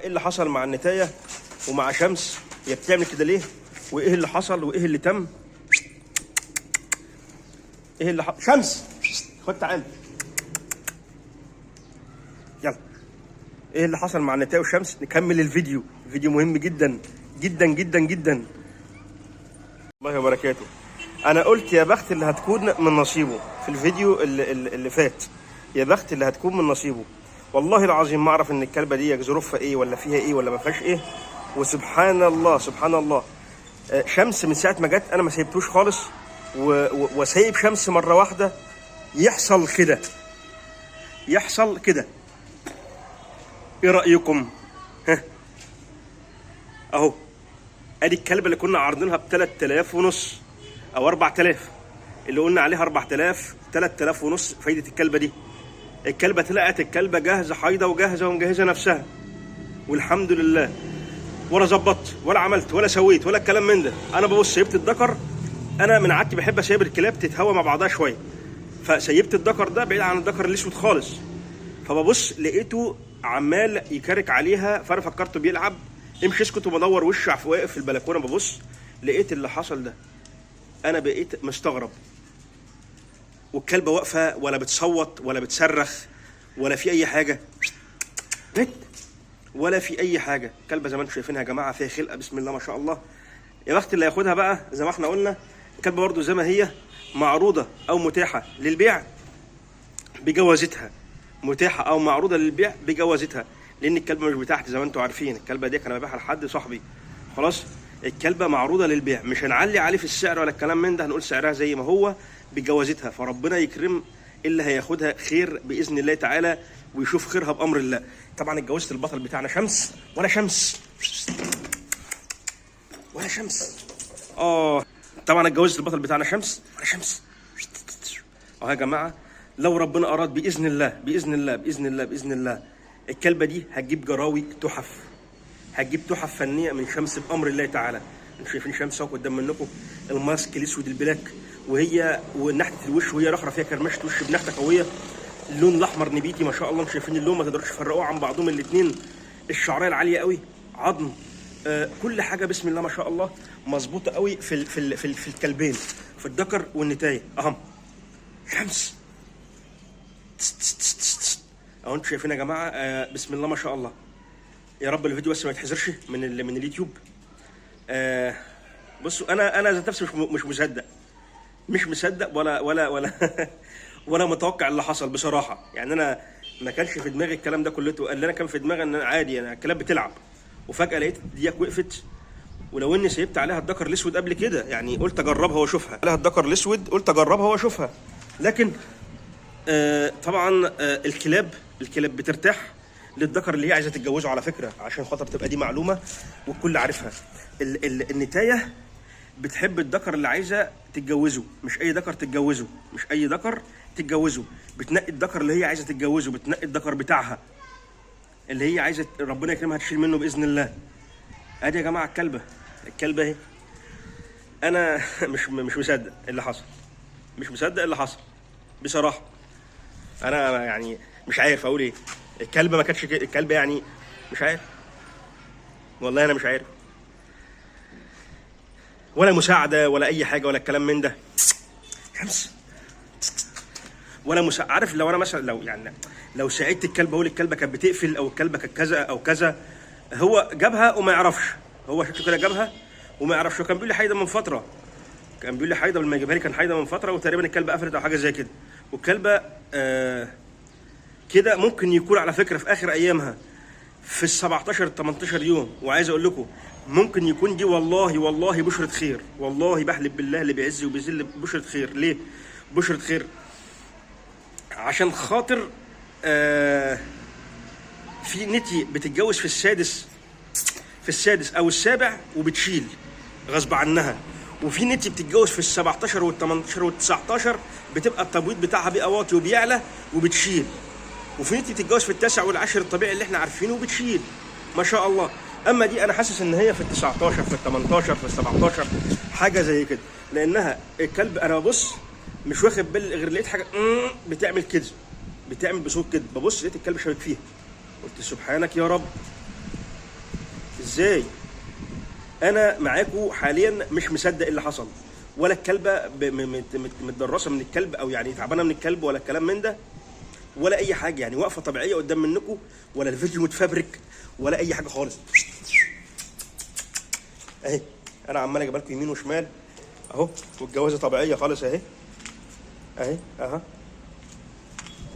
ايه اللي حصل مع النتايه ومع شمس؟ هي بتعمل كده ليه؟ وايه اللي حصل وايه اللي تم؟ ايه اللي حصل؟ شمس خد تعالى يلا. ايه اللي حصل مع النتايه وشمس؟ نكمل الفيديو، فيديو مهم جدا جدا جدا جدا. الله وبركاته. انا قلت يا بخت اللي هتكون من نصيبه في الفيديو اللي فات، يا بخت اللي هتكون من نصيبه. والله العظيم ما اعرف ان الكلبه دي ظروفها ايه ولا فيها ايه ولا ما فيهاش ايه. وسبحان الله سبحان الله، شمس من ساعه ما جت انا ما سيبتوش خالص، وسايب شمس مره واحده يحصل كده، يحصل كده. ايه رايكم؟ ها اهو ادي الكلبه اللي كنا عارضينها ب 3000 ونص او 4000، اللي قلنا عليها 4000 3000 ونص. فايده الكلبه دي، الكلبه طلعت الكلبه جاهزه حايضه وجاهزه ومجهزه نفسها والحمد لله، ولا ظبطت ولا عملت ولا سويت ولا الكلام من ده. انا ببص سيبت الذكر، انا من عادتي بحب اسيب الكلاب تتهوى مع بعضها شويه، فسيبت الذكر ده بعيد عن الذكر الاسود خالص. فببص لقيته عمال يكرك عليها، فانا فكرته بيلعب. امشي اسكت، وبدور وشه واقف في البلكونه ببص، لقيت اللي حصل ده. انا بقيت مستغرب، والكلبه واقفه ولا بتصوت ولا بتصرخ ولا في اي حاجه، ولا في اي حاجه. كلبه زي ما انتم شايفينها يا جماعه، فيها خلقه بسم الله ما شاء الله. يا بخت اللي ياخدها بقى. زي ما احنا قلنا الكلبه برضو زي ما هي معروضه او متاحه للبيع بجوازتها، متاحه او معروضه للبيع بجوازتها، لان الكلبه مش بتاعتي زي ما انتم عارفين. الكلبه دي انا ببيعها لحد صاحبي خلاص. الكلبه معروضه للبيع، مش هنعلي عليه في السعر ولا الكلام من ده، هنقول سعرها زي ما هو بجوازتها. فربنا يكرم اللي هياخدها خير باذن الله تعالى، ويشوف خيرها بامر الله. طبعا اتجوزت البطل بتاعنا شمس ولا شمس ولا شمس. طبعا اتجوزت البطل بتاعنا شمس ولا شمس. يا جماعه، لو ربنا اراد باذن الله باذن الله باذن الله باذن الله، الكلبه دي هتجيب جراوي تحف، هتجيب تحف فنيه من شمس بامر الله تعالى. انتوا شايفين شمس اهو قدام منكم، الماسك الاسود البلاك، وهي ونحته الوش وهي رخره فيها كرمشه وش بنحته قويه، اللون الاحمر نبيتي ما شاء الله. انتوا شايفين اللون ما تقدروش تفرقوه عن بعضهم الاثنين. الشعريه العاليه قوي، عظم، كل حاجه بسم الله ما شاء الله مظبوطه قوي في الكلبين، في الذكر والنتايه. اهم شمس اهو انتوا شايفين يا جماعه، بسم الله ما شاء الله. يا رب الفيديو بس ما يتحذرش من اليوتيوب. بصوا انا ذات نفسي مش مصدق، مش مصدق ولا ولا متوقع اللي حصل بصراحه. يعني انا ما كانش في دماغي الكلام ده كلته. اللي انا كان في دماغي ان عادي، انا الكلاب بتلعب، وفجاه لقيت ديك وقفت. ولو اني سيبت عليها الذكر الاسود قبل كده، يعني قلت اجربها واشوفها، عليها الذكر الاسود قلت اجربها واشوفها. لكن طبعا الكلاب بترتاح للذكر اللي هي عايزه تتجوزه، على فكره، عشان خاطر تبقى دي معلومه والكل عارفها. النتايه بتحب الذكر اللي عايزه تتجوزه، مش اي ذكر تتجوزه، مش اي ذكر تتجوزه. بتنقي الذكر اللي هي عايزه تتجوزه، بتنقي الذكر بتاعها اللي هي عايزه ربنا يكرمها تشيل منه باذن الله. ادي يا جماعه الكلبه اهي. انا مش مصدق اللي حصل، مش مصدق اللي حصل بصراحه. انا يعني مش عارف اقول ايه. الكلبه ما كانتش الكلبه، يعني مش عارف والله، انا مش عارف، ولا مساعده ولا اي حاجه ولا الكلام من ده. شمس ولا عارف، لو انا مثلا لو ساعدت الكلبه، اقول الكلبه كانت بتقفل او الكلبه كانت كذا او كذا، هو جابها وما يعرفش، هو شكله كده جابها وما يعرفش. كان بيقول لي حايده من فتره، كان بيقول لي حايده لما يجيبها لي، كان حايده من فتره، وتقريبا الكلبه قفلت او حاجه زي كده. والكلبه كده ممكن يكون على فكره في اخر ايامها في ال 17 18 يوم. وعايز اقول لكم ممكن يكون دي والله بشرة خير، والله بحلف بالله اللي بيعز وبيذل، بشرة خير. ليه بشرة خير؟ عشان خاطر في نتي بتتجوز في السادس او السابع وبتشيل غصب عنها، وفي نتي بتتجوز في ال 17 وال 18 وال 19 بتبقى التبويض بتاعها بيبقى واطي وبيعلى وبتشيل، وفي نتي بتتجوز في التاسع والعاشر الطبيعي اللي احنا عارفينه وبتشيل ما شاء الله. اما دي انا حاسس ان هي في ال 19 في ال 18 في ال 17 حاجه زي كده، لانها الكلب انا ببص مش واخد بالي غير لقيت حاجه بتعمل كده، بتعمل بصوت كده. ببص لقيت الكلب شابك فيها، قلت سبحانك يا رب ازاي؟ انا معاكم حاليا مش مصدق اللي حصل، ولا الكلبه متدرسه من الكلب او يعني تعبانه من الكلب ولا الكلام من ده، ولا اي حاجه، يعني واقفه طبيعيه قدام منكم، ولا الفيديو متفبرك ولا اي حاجه خالص. اهي انا عمال اجيب لكم يمين وشمال اهو، والجوازه طبيعيه خالص اهي اهي اها.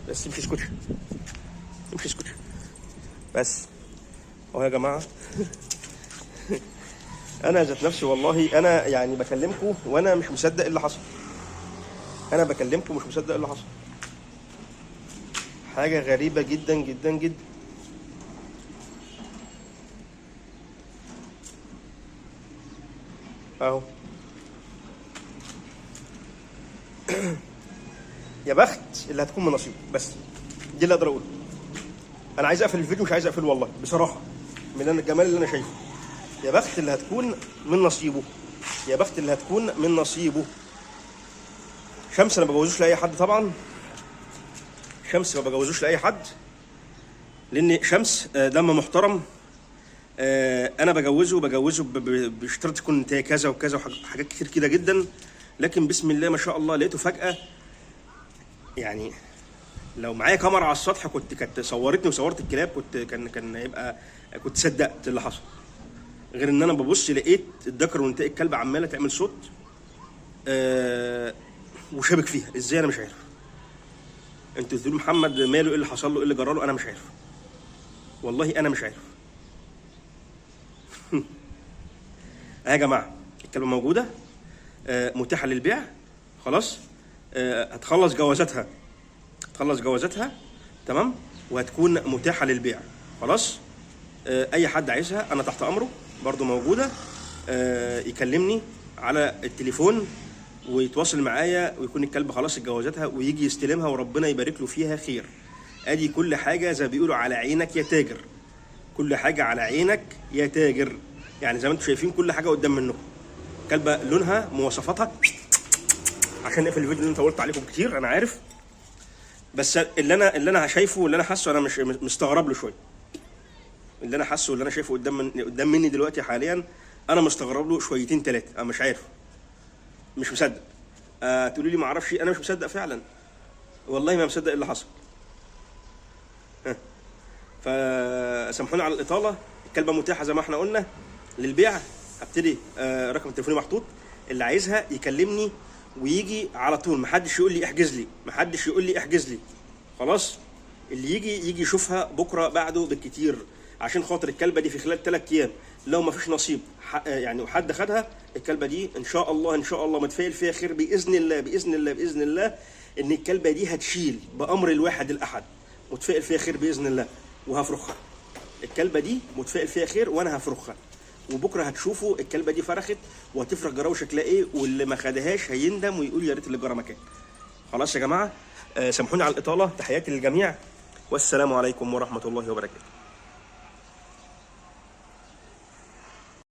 بس امشي اسكتش، امشي اسكتش بس اهو يا جماعه. انا ذات نفسي والله انا يعني بكلمكم وانا مش مصدق اللي حصل، انا بكلمكم مش مصدق اللي حصل. حاجه غريبه جدا جدا جدا. اهو يا بخت اللي هتكون من نصيبه، بس دي اللي اقدر اقوله. انا عايز اقفل الفيديو، مش عايز اقفله والله بصراحه من الجمال اللي انا شايفه. يا بخت اللي هتكون من نصيبه، يا بخت اللي هتكون من نصيبه. شمس انا ما بجوزوش لاي حد طبعا، شمس ما بجوزوش لاي حد، لان شمس دم محترم. انا بجوزه باشتراط تكون انتهى كذا وكذا وحاجات كتير كده جدا، لكن بسم الله ما شاء الله لقيته فجاه. يعني لو معايا كاميرا على السطح كانت صورتني وصورت الكلاب، كان هيبقى كنت صدقت اللي حصل. غير ان انا ببص لقيت الذكر وانتهى الكلب عماله تعمل صوت وشابك فيها. ازاي؟ انا مش عارف. انتوا تقولوا محمد ماله، ايه اللي حصل له، ايه اللي جرى له؟ انا مش عارف والله، انا مش عارف. يا جماعه الكلبه موجوده متاحه للبيع خلاص. هتخلص جوازاتها تمام، وهتكون متاحه للبيع خلاص. اي حد عايزها انا تحت امره، برضو موجوده. يكلمني على التليفون ويتواصل معايا، ويكون الكلب خلاص جوازاتها ويجي يستلمها وربنا يبارك له فيها خير. ادي كل حاجه زي ما بيقولوا على عينك يا تاجر، كل حاجه على عينك يا تاجر. يعني زي ما انتم شايفين كل حاجه قدام منكم. كلبه لونها مواصفاتها، عشان نقفل الفيديو اللي انت قلت عليكم كتير انا عارف، بس اللي انا شايفه واللي انا حاسه انا مش مستغرب له شويه. اللي انا حاسه واللي انا شايفه قدام مني دلوقتي حاليا انا مستغرب له شويتين ثلاثه. انا مش عارف، مش مصدق. تقولوا لي ما اعرفش، انا مش مصدق فعلا والله، ما مصدق اللي حصل. فسامحوني على الاطاله. الكلبه متاحه زي ما احنا قلنا للبيع. هبتدي رقم تليفوني محطوط، اللي عايزها يكلمني ويجي على طول. محدش يقول لي احجز لي، خلاص. اللي يجي يشوفها بكره بعده بالكتير، عشان خاطر الكلبه دي في خلال 3 ايام لو ما فيش نصيب يعني وحد خدها، الكلبه دي ان شاء الله متفائل فيها خير باذن الله. ان الكلبه دي هتشيل بامر الواحد الاحد، متفائل فيها خير باذن الله وهفرخها. الكلبه دي متفائل فيها خير وانا هفرخها، وبكره هتشوفوا الكلبه دي فرخت وهتفرخ جراوي شكلها ايه، واللي ما خدهاش هيندم ويقول يا ريت اللي جرى مكان. خلاص يا جماعه، سامحوني على الاطاله. تحياتي للجميع، والسلام عليكم ورحمه الله وبركاته.